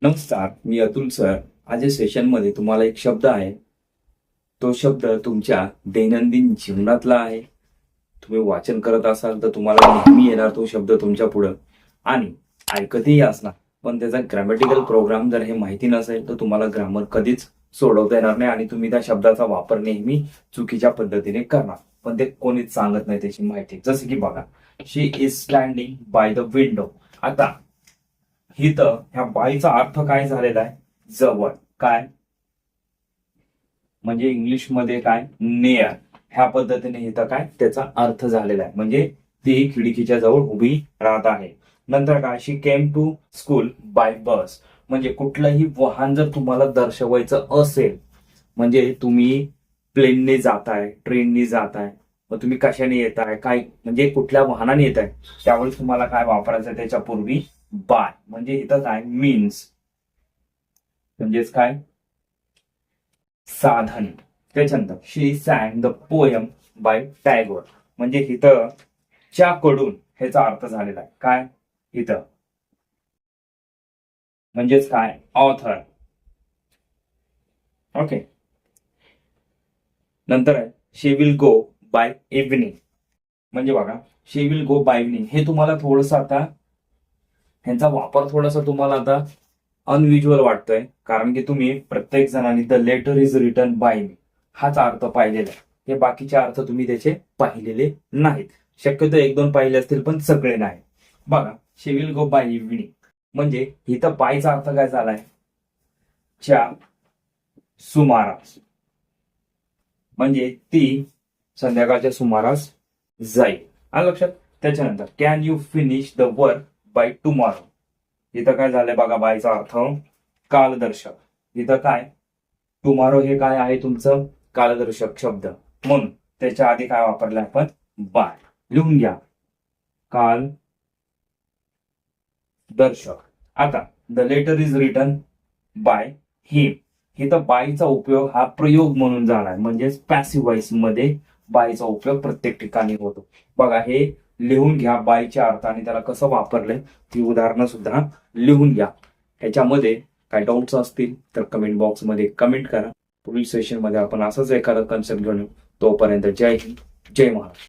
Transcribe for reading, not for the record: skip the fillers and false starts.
नमस्कार, मी अतुल सर. आज या सेशनमध्ये तुम्हाला एक शब्द आहे. तो शब्द तुमच्या दैनंदिन जीवनातला आहे. तुम्ही वाचन करत असाल तर तुम्हाला नेहमी येणार तो शब्द तुमच्या पुढं आणि ऐकतही असणार. पण त्याचा ग्रॅमॅटिकल प्रोग्राम जर हे माहिती नसेल तर तुम्हाला ग्रामर कधीच सोडवता येणार नाही आणि तुम्ही त्या शब्दाचा वापर नेहमी चुकीच्या पद्धतीने करणार. पण ते कोणीच सांगत नाही त्याची माहिती. जसं की बघा, she is standing by the window. आता इथं ह्या बाईचा अर्थ काय झालेला आहे? जवळ. काय म्हणजे इंग्लिश मध्ये काय? नियर. ह्या पद्धतीने इथं काय त्याचा अर्थ झालेला आहे, म्हणजे ती खिडकीच्या जवळ उभी राहत आहे. नंतर काय? She came to school by bus. म्हणजे कुठलंही वाहन जर तुम्हाला दर्शवायचं असेल, म्हणजे तुम्ही प्लेनने जाताय, ट्रेनने जाताय, मग तुम्ही कशाने येताय, काय म्हणजे कुठल्या वाहनाने येताय, त्यावेळेस तुम्हाला काय वापरायचं? त्याच्या पूर्वी बाय. म्हणजे इथं काय? मीन्स. म्हणजेच काय? साधन. त्याच्यानंतर she sang the poem by Tagore. म्हणजे इथं च्या कडून ह्याचा अर्थ झालेला आहे. काय इथं? म्हणजेच काय? ऑथर. ओके. नंतर आहे शी विल गो बाय इव्हनिंग. म्हणजे बघा, शी विल गो बाय इव्हनिंग हे तुम्हाला थोडस आता ह्यांचा वापर थोडासा तुम्हाला आता अनयुज्युअल वाटतोय, कारण की तुम्ही प्रत्येक जणांनी the letter is written by me हाच अर्थ पाहिलेला आहे. हे बाकीचे अर्थ तुम्ही त्याचे पाहिलेले नाहीत. शक्यतो एक दोन पाहिले असतील पण सगळे नाही. बघा, शी विल गो बाय इव्हनिंग म्हणजे इथं बायचा अर्थ काय झालाय? च्या सुमारास. म्हणजे ती संध्याकाळच्या सुमारास जाईल. आलं लक्षात? त्याच्यानंतर can you finish the work by tomorrow. इथं काय झालंय बघा, बायचा अर्थ कालदर्शक. इथं काय? टुमॉरो हे काय आहे? तुमचं कालदर्शक शब्द, म्हणून त्याच्या आधी काय वापरलं आपण? बाय. लिहून घ्या, काल दर्शक. आता the letter is written by him. इथं बायचा उपयोग हा प्रयोग म्हणून झालाय, म्हणजेच पॅसिव्ह व्हॉइस मध्ये बायचा उपयोग प्रत्येक ठिकाणी होतो. बघा, हे लिहून घ्या बायच्या अर्थ आणि त्याला कसं वापरलंय ती उदाहरणं सुद्धा लिहून घ्या. ह्याच्यामध्ये काय डाऊट्स असतील तर कमेंट बॉक्समध्ये कमेंट करा. पुढील सेशनमध्ये आपण असंच एखादा कन्सेप्ट घेऊन येऊ. तोपर्यंत जय हिंद, जय महाराष्ट्र.